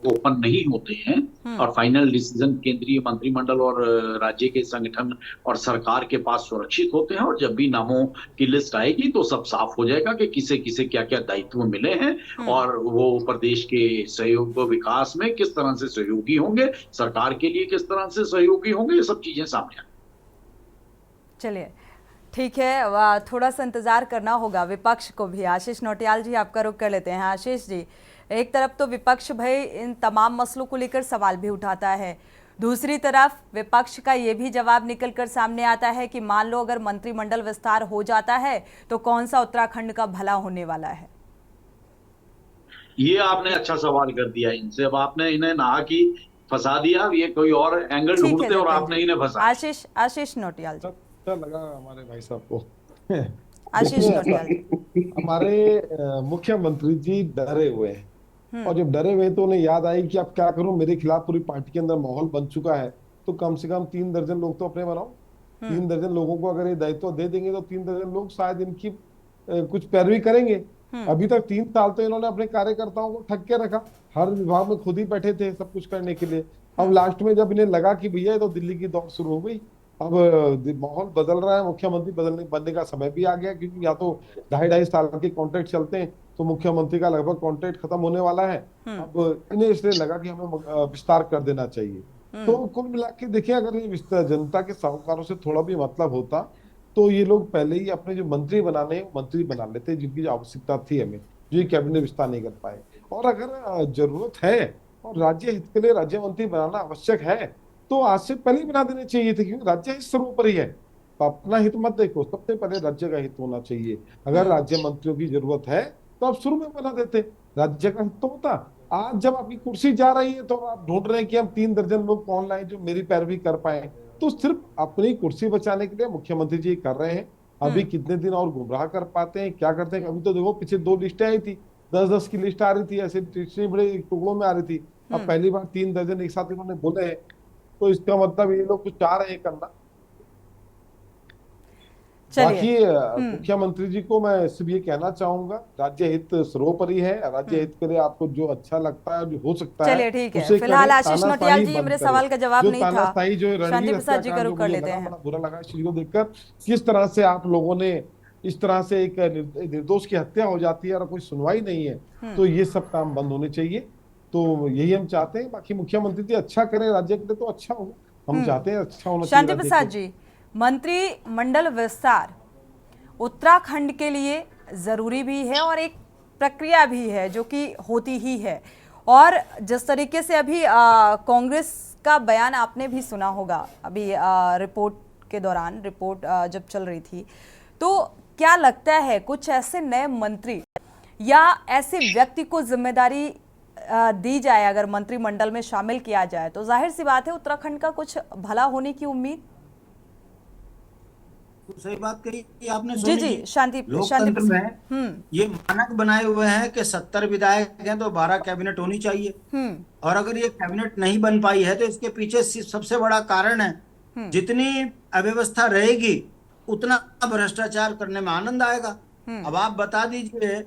ओपन नहीं होते हैं और फाइनल डिसीजन केंद्रीय मंत्रिमंडल और राज्य के संगठन और सरकार के पास सुरक्षित होते हैं, और जब भी नामों की लिस्ट आएगी तो सब साफ हो जाएगा कि किसे किसे क्या क्या दायित्व मिले हैं और वो प्रदेश के सहयोग विकास में किस तरह से सहयोगी होंगे, सरकार के लिए किस तरह से सहयोगी होंगे, ये सब चीजें सामने आएंगी। चलिए ठीक है, थोड़ा सा इंतजार करना होगा विपक्ष को भी। आशीष नौटियाल जी, आपका रुख कर लेते हैं। आशीष जी, एक तरफ तो विपक्ष भाई इन तमाम मसलों को लेकर सवाल भी उठाता है, दूसरी तरफ विपक्ष का ये भी जवाब निकलकर सामने आता है कि मान लो अगर मंत्रिमंडल विस्तार हो जाता है तो कौन सा उत्तराखंड का भला होने वाला है। ये आपने अच्छा सवाल कर दिया इनसे, अब आपने इन्हें ना कि फंसा दिया, ये कोई और एंगल ढूंढते और आपने इन्हें फंसा। आशीष नौटियाल जी, अच्छा लगा हमारे भाई साहब को। आशीष नौटियाल जी, हमारे मुख्यमंत्री जी डरे हुए हैं, और जब डरे हुए तो उन्हें याद आई कि अब क्या करूं, मेरे खिलाफ पूरी पार्टी के अंदर माहौल बन चुका है, तो कम से कम 3 दर्जन लोग तो अपने बनाओ। 3 दर्जन लोगों को अगर ये दायित्व दे देंगे तो 3 दर्जन लोग शायद इनकी कुछ पैरवी करेंगे। अभी तक 3 साल तो इन्होंने अपने कार्यकर्ताओं को ठग के रखा, हर विभाग में खुद ही बैठे थे सब कुछ करने के लिए। अब लास्ट में जब इन्हें लगा कि भैया तो दिल्ली की दौड़ शुरू हो गई, अब माहौल बदल रहा है, मुख्यमंत्री बनने का समय भी आ गया, क्योंकि या तो 2.5 साल के कॉन्ट्रैक्ट चलते हैं, तो मुख्यमंत्री का लगभग कॉन्ट्रैक्ट खत्म होने वाला है। अब इन्हें इसलिए लगा कि हमें विस्तार कर देना चाहिए। तो कुल मिला के देखिए, अगर ये जनता के साहूकारों से थोड़ा भी मतलब होता तो ये लोग पहले ही अपने जो मंत्री बना लेते, जिनकी जो आवश्यकता थी हमें, जो ये कैबिनेट विस्तार नहीं कर पाए। और अगर जरूरत है और राज्य हित के लिए राज्य मंत्री बनाना आवश्यक है तो आज से पहले ही बना देने चाहिए थे, क्योंकि राज्य हित सर्वोपरि है। तो अपना हित मत देखो, सबसे पहले राज्य का हित होना चाहिए। अगर राज्य मंत्रियों की जरूरत है तो आप शुरू में बना देते, राज्य का हित तो होता। आज जब आपकी कुर्सी जा रही है तो आप ढूंढ रहे हैं कि हम 3 दर्जन लोग कौन लाए जो मेरी पैरवी कर पाए, तो सिर्फ अपनी कुर्सी बचाने के लिए मुख्यमंत्री जी कर रहे हैं। अभी कितने दिन और गुमराह कर पाते हैं, क्या करते हैं। अभी तो देखो पीछे 2 लिस्टें आई थी, 10-10 की लिस्ट आ रही थी, ऐसे इतने बड़े टुकड़ों में आ रही थी। अब पहली बार 3 दर्जन एक साथ इन्होंने बोले हैं, तो इसका मतलब ये लोग कुछ चाह रहे हैं करना। बाकी मुख्यमंत्री जी को मैं सिर्फ ये कहना चाहूंगा, राज्य हित सर्वोपरि है। राज्य हित के लिए आपको जो अच्छा लगता है, जो हो सकता है, चलिए ठीक है। फिलहाल आशीष नौटियाल जी, मेरे सवाल का जवाब नहीं था। शांति प्रसाद जी का रुख कर लेते हैं। बुरा लगा इस चीज को देखकर, किस तरह से आप लोगों ने इस तरह से एक निर्दोष की हत्या हो जाती है और कोई सुनवाई नहीं है, तो ये सब काम बंद होने चाहिए। तो यही हम चाहते हैं। बाकी मुख्यमंत्री जी अच्छा करें राज्य के लिए तो अच्छा होगा, हम चाहते हैं अच्छा होना चाहिए। शांति प्रसाद जी, मंत्रिमंडल विस्तार उत्तराखंड के लिए जरूरी भी है और एक प्रक्रिया भी है जो कि होती ही है। और जिस तरीके से अभी कांग्रेस का बयान आपने भी सुना होगा अभी रिपोर्ट के दौरान, रिपोर्ट जब चल रही थी, तो क्या लगता है कुछ ऐसे नए मंत्री या ऐसे व्यक्ति को जिम्मेदारी दी जाए, अगर मंत्रिमंडल में शामिल किया जाए तो जाहिर सी बात है उत्तराखंड का कुछ भला होने की उम्मीद। सही बात कही आपने। जी जी, शांति लोकतंत्र में ये मानक बनाए हुए हैं कि 70 विधायक हैं तो 12 कैबिनेट होनी चाहिए, और अगर ये कैबिनेट नहीं बन पाई है तो इसके पीछे सबसे बड़ा कारण है जितनी अव्यवस्था रहेगी उतना भ्रष्टाचार करने में आनंद आएगा। अब आप बता दीजिए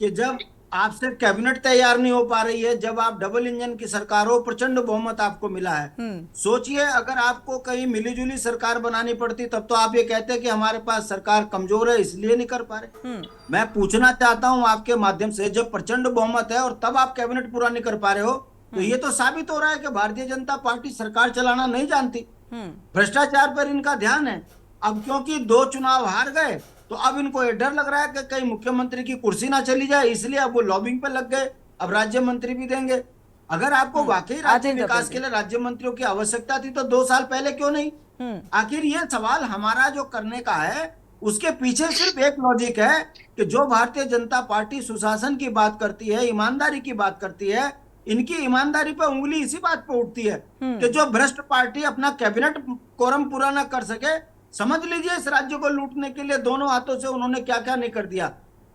कि जब आपसे कैबिनेट तैयार नहीं हो पा रही है, जब आप डबल इंजन की सरकार हो, प्रचंड बहुमत आपको मिला है, सोचिए अगर आपको कहीं मिलीजुली सरकार बनानी पड़ती तब तो आप ये कहते कि हमारे पास सरकार कमजोर है इसलिए नहीं कर पा रहे। मैं पूछना चाहता हूं आपके माध्यम से, जब प्रचंड बहुमत है और तब आप कैबिनेट पूरा नहीं कर पा रहे हो, तो ये तो साबित हो रहा है कि भारतीय जनता पार्टी सरकार चलाना नहीं जानती, भ्रष्टाचार पर इनका ध्यान है। अब क्योंकि 2 चुनाव हार गए तो अब इनको ये डर लग रहा है कि कहीं मुख्यमंत्री की कुर्सी ना चली जाए, इसलिए अब वो लॉबिंग पे लग गए, अब राज्य मंत्री भी देंगे। अगर आपको वाकई राज्य विकास के लिए राज्य मंत्रियों की आवश्यकता थी तो 2 साल पहले क्यों नहीं? आखिर ये सवाल हमारा जो करने का है उसके पीछे सिर्फ एक लॉजिक है कि जो भारतीय जनता पार्टी सुशासन की बात करती है, ईमानदारी की बात करती है, इनकी ईमानदारी पर उंगली इसी बात पर उठती है कि जो भ्रष्ट पार्टी अपना कैबिनेट कोरम पूरा ना कर सके, समझ लीजिए इस राज्य को लूटने के लिए दोनों हाथों से उन्होंने क्या क्या नहीं कर दिया।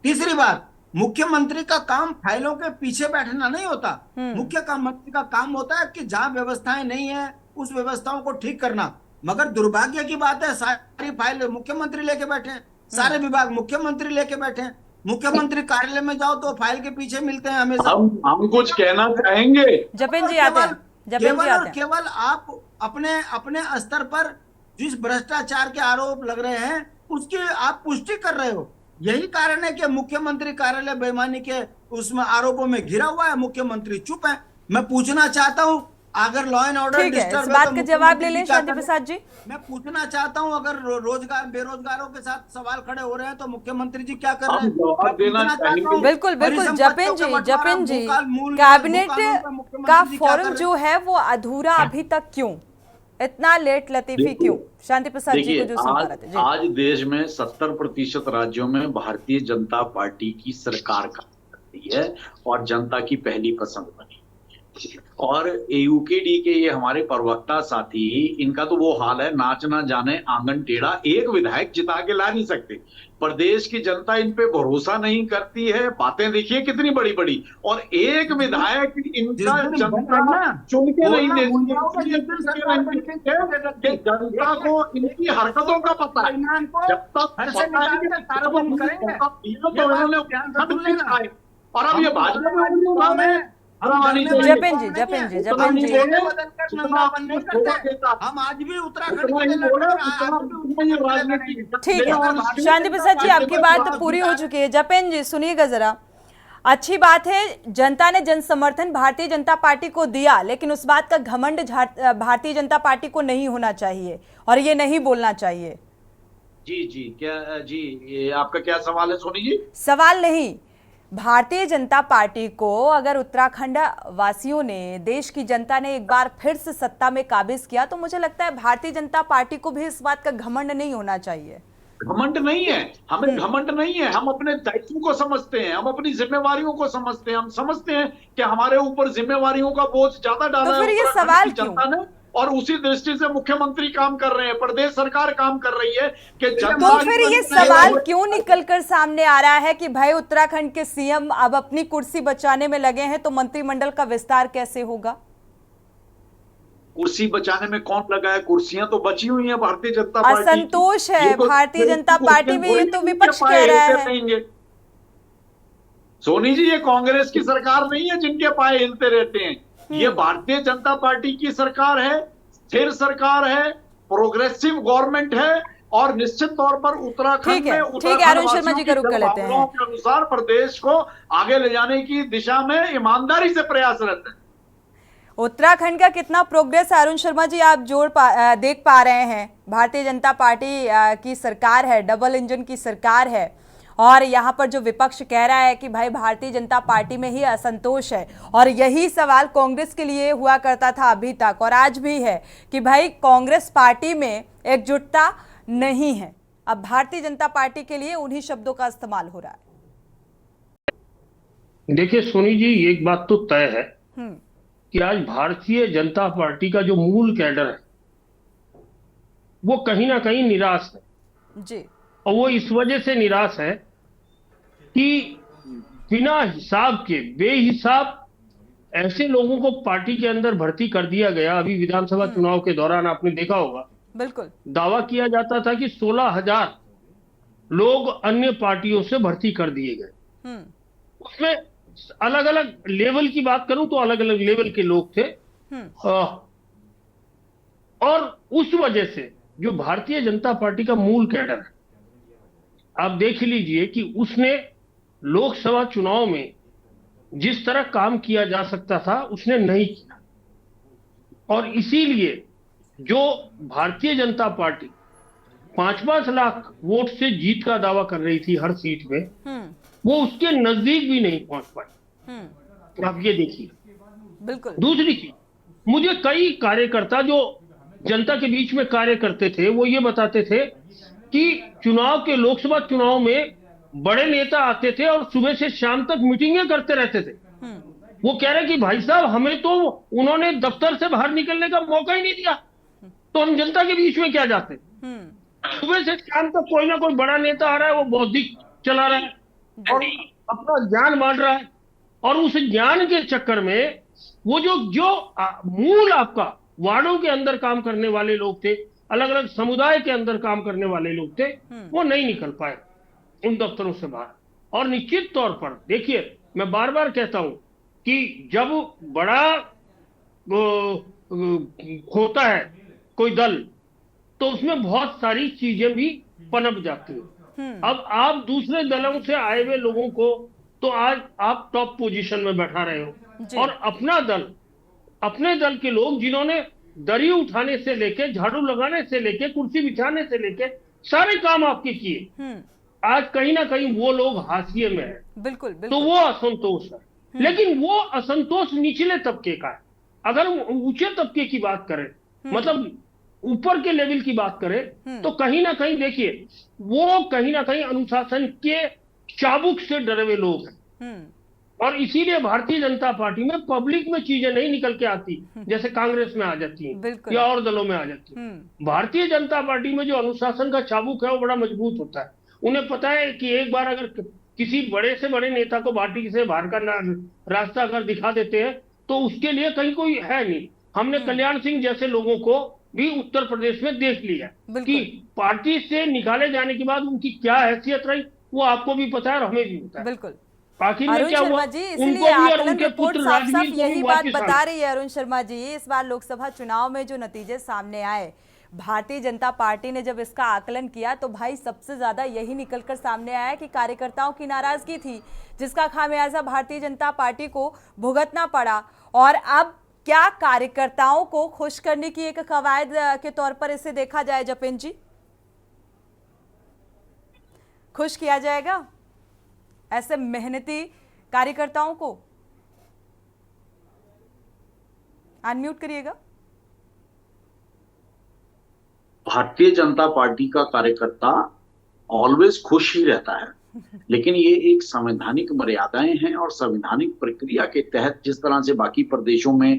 तीसरी बात, मुख्यमंत्री का काम फाइलों के पीछे बैठना नहीं होता, मुख्यमंत्री का काम होता है कि जहां व्यवस्थाएं नहीं है उस व्यवस्थाओं को ठीक करना। मगर दुर्भाग्य की बात है सारी फाइल मुख्यमंत्री लेके बैठे हैं, सारे विभाग मुख्यमंत्री लेके बैठे हैं, मुख्यमंत्री कार्यालय में जाओ तो फाइल के पीछे मिलते हैं हमेशा। हम कुछ कहना चाहेंगे। जपेन जी आते हैं। केवल आप अपने स्तर पर जिस भ्रष्टाचार के आरोप लग रहे हैं उसकी आप पुष्टि कर रहे हो। यही कारण है कि मुख्यमंत्री कार्यालय बेईमानी के उसमें आरोपों में घिरा हुआ है, मुख्यमंत्री चुप है। मैं पूछना चाहता हूं अगर लॉ एंड ऑर्डर डिस्टर्ब है, बात का जवाब ले लें शांति प्रसाद जी। मैं पूछना चाहता हूं अगर बेरोजगारों के साथ सवाल खड़े हो रहे हैं तो मुख्यमंत्री जी क्या कर रहे हैं? बिल्कुल बिल्कुल जपेन जी, कैबिनेट का फोरम जो है वो अधूरा अभी तक क्यों, इतना लेट लतीफी क्यों? शांति प्रसाद जी को जो सुना रहे थे। आज देश में 70% राज्यों में भारतीय जनता पार्टी की सरकार काम करती है और जनता की पहली पसंद बनी। और एयूकेडी के ये हमारे प्रवक्ता साथी, इनका तो वो हाल है नाच ना जाने आंगन टेढ़ा, एक विधायक जिता के ला नहीं सकते। प्रदेश की जनता इन पे भरोसा नहीं करती है, बातें देखिए कितनी बड़ी बड़ी, और एक विधायक इनका जनता चुन के नहीं देती। जनता को इनकी हरकतों का पता है, जब तक और अब ये भाजपा में जपेन जी हम आज भी उत्तराखंड ठीक है। शांति प्रसाद जी आपकी बात पूरी हो चुकी है। जपेन जी सुनिएगा जरा, अच्छी बात है जनता ने जन समर्थन भारतीय जनता पार्टी को दिया, लेकिन उस बात का घमंड भारतीय जनता पार्टी को नहीं होना चाहिए और ये नहीं बोलना चाहिए। जी क्या जी, ये आपका क्या सवाल है सोनी जी? सवाल नहीं, भारतीय जनता पार्टी को अगर उत्तराखंड वासियों ने, देश की जनता ने एक बार फिर से सत्ता में काबिज किया तो मुझे लगता है भारतीय जनता पार्टी को भी इस बात का घमंड नहीं होना चाहिए। घमंड नहीं है, हमें घमंड नहीं है, हम अपने दायित्व को समझते हैं, हम अपनी जिम्मेवारियों को समझते हैं, हम समझते हैं कि हमारे ऊपर जिम्मेवारियों का बोझ ज्यादा डाला है। तो फिर ये सवाल क्यों? और उसी दृष्टि से मुख्यमंत्री काम कर रहे हैं, प्रदेश सरकार काम कर रही है कि तो फिर ये सवाल क्यों निकलकर सामने आ रहा है कि भाई उत्तराखंड के सीएम अब अपनी कुर्सी बचाने में लगे हैं तो मंत्रिमंडल का विस्तार कैसे होगा? कुर्सी बचाने में कौन लगा है? कुर्सियां तो बची हुई हैं भारतीय जनता पार्टी। असंतोष है भारतीय जनता पार्टी में, ये तो विपक्ष कह रहा है। सोनी जी, ये कांग्रेस की सरकार नहीं है जिनके पाए हिलते रहते हैं, ये भारतीय जनता पार्टी की सरकार है, स्थिर सरकार है, प्रोग्रेसिव गवर्नमेंट है और निश्चित तौर पर उत्तराखंड में अरुण शर्मा जी का रुख कर लेते हैं के अनुसार प्रदेश को आगे ले जाने की दिशा में ईमानदारी से प्रयासरत है। उत्तराखंड का कितना प्रोग्रेस अरुण शर्मा जी आप देख पा रहे हैं? भारतीय जनता पार्टी की सरकार है, डबल इंजन की सरकार है, और यहाँ पर जो विपक्ष कह रहा है कि भाई भारतीय जनता पार्टी में ही असंतोष है, और यही सवाल कांग्रेस के लिए हुआ करता था अभी तक और आज भी है कि भाई कांग्रेस पार्टी में एकजुटता नहीं है। अब भारतीय जनता पार्टी के लिए उन्हीं शब्दों का इस्तेमाल हो रहा है। देखिए सोनी जी, एक बात तो तय है कि आज भारतीय जनता पार्टी का जो मूल कैडर है वो कहीं ना कहीं निराश है जी। और वो इस वजह से निराश है कि बिना हिसाब के बेहिसाब ऐसे लोगों को पार्टी के अंदर भर्ती कर दिया गया। अभी विधानसभा चुनाव के दौरान आपने देखा होगा, बिल्कुल दावा किया जाता था कि 16,000 लोग अन्य पार्टियों से भर्ती कर दिए गए। उसमें अलग अलग लेवल की बात करूं तो अलग अलग लेवल के लोग थे। और उस वजह से जो भारतीय जनता पार्टी का मूल कैडर है, आप देख लीजिए कि उसने लोकसभा चुनाव में जिस तरह काम किया जा सकता था उसने नहीं किया, और इसीलिए जो भारतीय जनता पार्टी 5-5 लाख वोट से जीत का दावा कर रही थी हर सीट में, वो उसके नजदीक भी नहीं पहुंच पाए। आप ये देखिए। बिल्कुल। दूसरी चीज, मुझे कई कार्यकर्ता जो जनता के बीच में कार्य करते थे वो ये बताते थे कि चुनाव के लोकसभा चुनाव में बड़े नेता आते थे और सुबह से शाम तक मीटिंगें करते रहते थे। वो कह रहे कि भाई साहब, हमें तो उन्होंने दफ्तर से बाहर निकलने का मौका ही नहीं दिया, तो हम जनता के बीच में क्या जाते। सुबह से शाम तक कोई ना कोई बड़ा नेता आ रहा है, वो बौद्धिक चला रहा है और अपना ज्ञान बांट रहा है, और उस ज्ञान के चक्कर में वो जो मूल आपका वार्डों के अंदर काम करने वाले लोग थे, अलग अलग समुदाय के अंदर काम करने वाले लोग थे, वो नहीं निकल पाए उन दफ्तरों से बाहर। और निश्चित तौर पर देखिए, मैं बार बार कहता हूं कि जब बड़ा होता है कोई दल तो उसमें बहुत सारी चीजें भी पनप जाती है। अब आप दूसरे दलों से आए हुए लोगों को तो आज आप टॉप पोजीशन में बैठा रहे हो, और अपना दल, अपने दल के लोग जिन्होंने दरी उठाने से लेके, झाड़ू लगाने से लेके, कुर्सी बिछाने से लेके सारे काम आपके किए, आज कहीं ना कहीं वो लोग हाशिए में है। बिल्कुल। तो वो असंतोष है, लेकिन वो असंतोष निचले तबके का है। अगर ऊंचे तबके की बात करें, मतलब ऊपर के लेवल की बात करें, तो कहीं ना कहीं देखिए, वो कहीं ना कहीं अनुशासन के चाबुक से डरे हुए लोग हैं, और इसीलिए भारतीय जनता पार्टी में पब्लिक में चीजें नहीं निकल के आती जैसे कांग्रेस में आ जाती हैं या और दलों में आ जाती हैं। भारतीय जनता पार्टी में जो अनुशासन का चाबुक है वो बड़ा मजबूत होता है। उन्हें पता है कि एक बार अगर किसी बड़े से बड़े नेता को पार्टी से बाहर का रास्ता अगर दिखा देते हैं तो उसके लिए कहीं कोई है नहीं। हमने कल्याण सिंह जैसे लोगों को भी उत्तर प्रदेश में देख लिया कि पार्टी से निकाले जाने के बाद उनकी क्या हैसियत रही, वो आपको भी पता है और हमें भी पता है। बिल्कुल। आखिर में क्या हुआ, जी, इसलिए आकलन रिपोर्ट साफ साफ यही बात बता रही है अरुण शर्मा जी। इस बार लोकसभा चुनाव में जो नतीजे सामने आए, भारतीय जनता पार्टी ने जब इसका आकलन किया तो भाई सबसे ज्यादा यही निकलकर सामने आया कि कार्यकर्ताओं की नाराजगी थी, जिसका खामियाजा भारतीय जनता पार्टी को भुगतना पड़ा। और अब क्या कार्यकर्ताओं को खुश करने की एक कवायद के तौर पर इसे देखा जाए जपेन जी? खुश किया जाएगा ऐसे मेहनती कार्यकर्ताओं को? अनम्यूट करिएगा। भारतीय जनता पार्टी का कार्यकर्ता ऑलवेज खुश ही रहता है, लेकिन ये एक संवैधानिक मर्यादाएं हैं और संवैधानिक प्रक्रिया के तहत जिस तरह से बाकी प्रदेशों में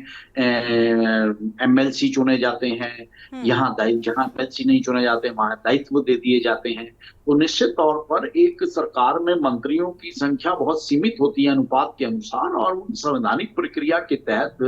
एमएलसी चुने जाते हैं, यहाँ जहाँ एमएलसी नहीं चुने जाते वहां दायित्व दे दिए जाते हैं, तो निश्चित तौर पर एक सरकार में मंत्रियों की संख्या बहुत सीमित होती है अनुपात के अनुसार, और उन संवैधानिक प्रक्रिया के तहत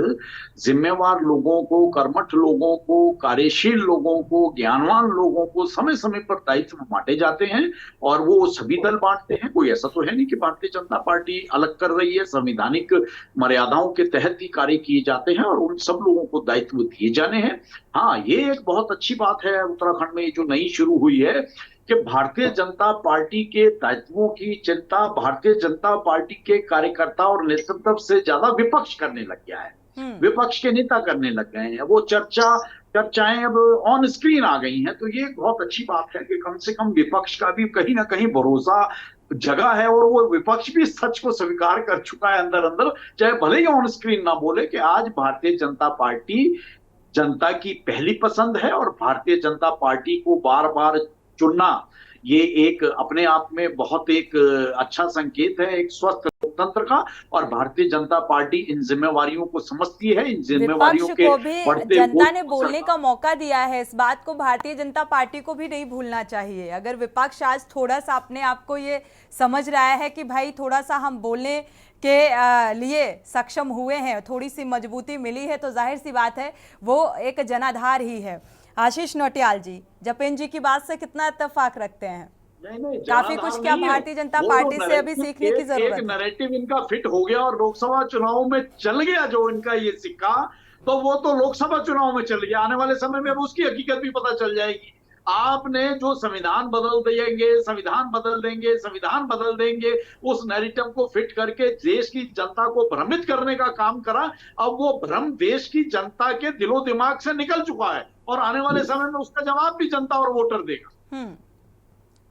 जिम्मेवार लोगों को, कर्मठ लोगों को, कार्यशील लोगों को, ज्ञानवान लोगों को समय समय पर दायित्व बांटे जाते हैं, और वो सभी दल बांटते हैं। कोई ऐसा तो है नहीं कि भारतीय जनता पार्टी अलग कर रही है, संवैधानिक मर्यादाओं के तहत ही कार्य किए जाते हैं और उन सब लोगों को दायित्व दिए जाने हैं। हाँ, ये एक बहुत अच्छी बात है उत्तराखंड में जो नई शुरू हुई है कि भारतीय जनता पार्टी के दायित्वों की चिंता भारतीय जनता पार्टी के कार्यकर्ता और नेतृत्व से ज्यादा विपक्ष करने लग गया है, विपक्ष के नेता करने लग गए हैं। वो चर्चा चर्चाएं अब ऑन स्क्रीन आ गई हैं, तो ये बहुत अच्छी बात है कि कम से कम विपक्ष का भी कहीं ना कहीं भरोसा जगह है, और वो विपक्ष भी सच को स्वीकार कर चुका है अंदर अंदर, चाहे भले ही ऑन स्क्रीन ना बोले, कि आज भारतीय जनता पार्टी जनता की पहली पसंद है, और भारतीय जनता पार्टी को बार बार चुनना ये एक अपने आप में बहुत एक अच्छा संकेत है एक स्वस्थ लोकतंत्र का। और भारतीय जनता पार्टी इन जिम्मेवारियों को समझती है, इन जिम्मेवारियों के विपक्ष को भी जनता ने बोलने का मौका दिया है, इस बात को भारतीय जनता पार्टी को भी नहीं भूलना चाहिए। अगर विपक्ष आज थोड़ा सा अपने आप को ये समझ रहा है कि भाई थोड़ा सा हम बोलने के लिए सक्षम हुए हैं, थोड़ी सी मजबूती मिली है, तो जाहिर सी बात है वो एक जनाधार ही है। आशीष नौटियाल जी, जपेन जी की बात से कितना इत्तेफाक रखते हैं? नहीं, काफी कुछ क्या भारतीय जनता पार्टी से अभी सीखने की जरूरत है? एक नैरेटिव इनका फिट हो गया और लोकसभा चुनाव में चल गया जो इनका ये सिक्का, तो वो तो लोकसभा चुनाव में चल गया। आने वाले समय में अब उसकी हकीकत भी पता चल जाएगी। आपने जो संविधान बदल देंगे, संविधान बदल देंगे, संविधान बदल देंगे, उस नैरेटिव को फिट करके देश की जनता को भ्रमित करने का काम करा। अब वो भ्रम देश की जनता के दिलो दिमाग से निकल चुका है, और आने वाले समय में उसका जवाब भी जनता और वोटर देगा।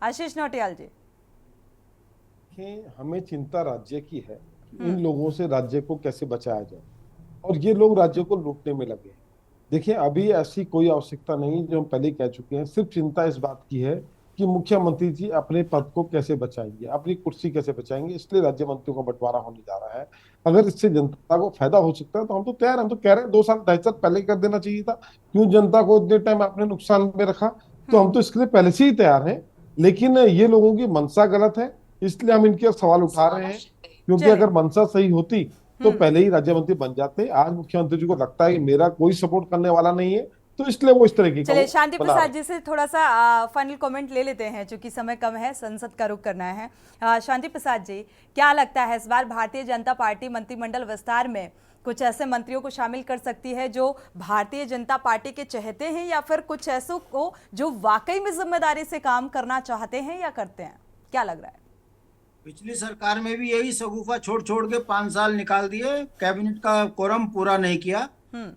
आशीष नौटियाल जी, हमें चिंता राज्य की है, इन लोगों से राज्य को कैसे बचाया जाए, और ये लोग राज्य को लूटने में लगे। देखिए, अभी ऐसी कोई आवश्यकता नहीं, जो हम पहले कह चुके हैं। सिर्फ चिंता इस बात की है कि मुख्यमंत्री जी अपने पद को कैसे बचाएंगे, अपनी कुर्सी कैसे बचाएंगे, इसलिए राज्य मंत्रियों का बंटवारा होने जा रहा है। अगर इससे जनता को फायदा हो सकता है तो हम तो तैयार, हम तो कह रहे हैं 2 साल 2.5 साल पहले कर देना चाहिए था। क्यों जनता को इतने टाइम आपने नुकसान में रखा? तो हम तो इसके लिए पहले से ही तैयार हैं, लेकिन ये लोगों की मंशा गलत है, इसलिए हम इनके सवाल उठा रहे हैं। क्योंकि अगर मंशा सही होती तो पहले ही राज्य मंत्री बन जाते। आज मुख्यमंत्री जी को लगता है कि मेरा कोई सपोर्ट करने वाला नहीं है, तो इसलिए वो इस तरह की। चलिए शांति प्रसाद जी से थोड़ा सा फाइनल कमेंट ले लेते हैं, चूंकि समय कम है, संसद का रुख करना है। शांति प्रसाद जी, क्या लगता है इस बार भारतीय जनता पार्टी मंत्रिमंडल विस्तार में कुछ ऐसे मंत्रियों को शामिल कर सकती है जो भारतीय जनता पार्टी के चहेते हैं, या फिर कुछ ऐसों को जो वाकई में जिम्मेदारी से काम करना चाहते हैं या करते हैं? क्या लग रहा है? पिछली सरकार में भी यही शगुफा छोड़ छोड़ के 5 साल निकाल दिए, कैबिनेट का कोरम पूरा नहीं किया।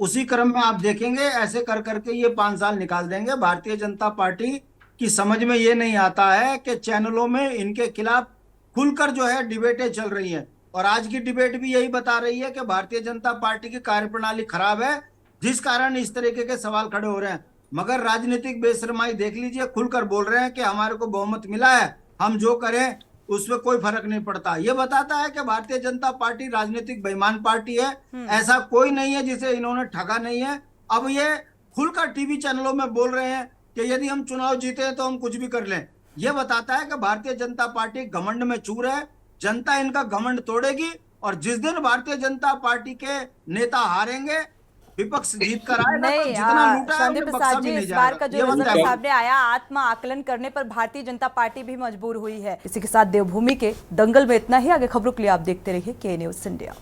उसी क्रम में आप देखेंगे ऐसे कर करके ये 5 साल निकाल देंगे। भारतीय जनता पार्टी की समझ में ये नहीं आता है कि चैनलों में इनके खिलाफ खुलकर जो है डिबेटें चल रही हैं, और आज की डिबेट भी यही बता रही है कि भारतीय जनता पार्टी की कार्यप्रणाली खराब है, जिस कारण इस तरीके के सवाल खड़े हो रहे हैं। मगर राजनीतिक बेशर्माई देख लीजिए, खुलकर बोल रहे हैं कि हमारे को बहुमत मिला है, हम जो करें उसमें कोई फर्क नहीं पड़ता। ये बताता है कि भारतीय जनता पार्टी राजनीतिक बेईमान पार्टी है। ऐसा कोई नहीं है जिसे इन्होंने ठगा नहीं है। अब ये खुलकर टीवी चैनलों में बोल रहे हैं कि यदि हम चुनाव जीते हैं तो हम कुछ भी कर लें। ये बताता है कि भारतीय जनता पार्टी घमंड में चूर है। जनता इनका घमंड तोड़ेगी, और जिस दिन भारतीय जनता पार्टी के नेता हारेंगे, विपक्ष जीत कर आएगा, तो जितना लूटा है शांति प्रसाद जी, इस बार का जो रिजल्ट सामने आया, आत्मा आकलन करने पर भारतीय जनता पार्टी भी मजबूर हुई है। इसी के साथ देवभूमि के दंगल में इतना ही। आगे खबरों के लिए आप देखते रहिए के न्यूज़ इंडिया।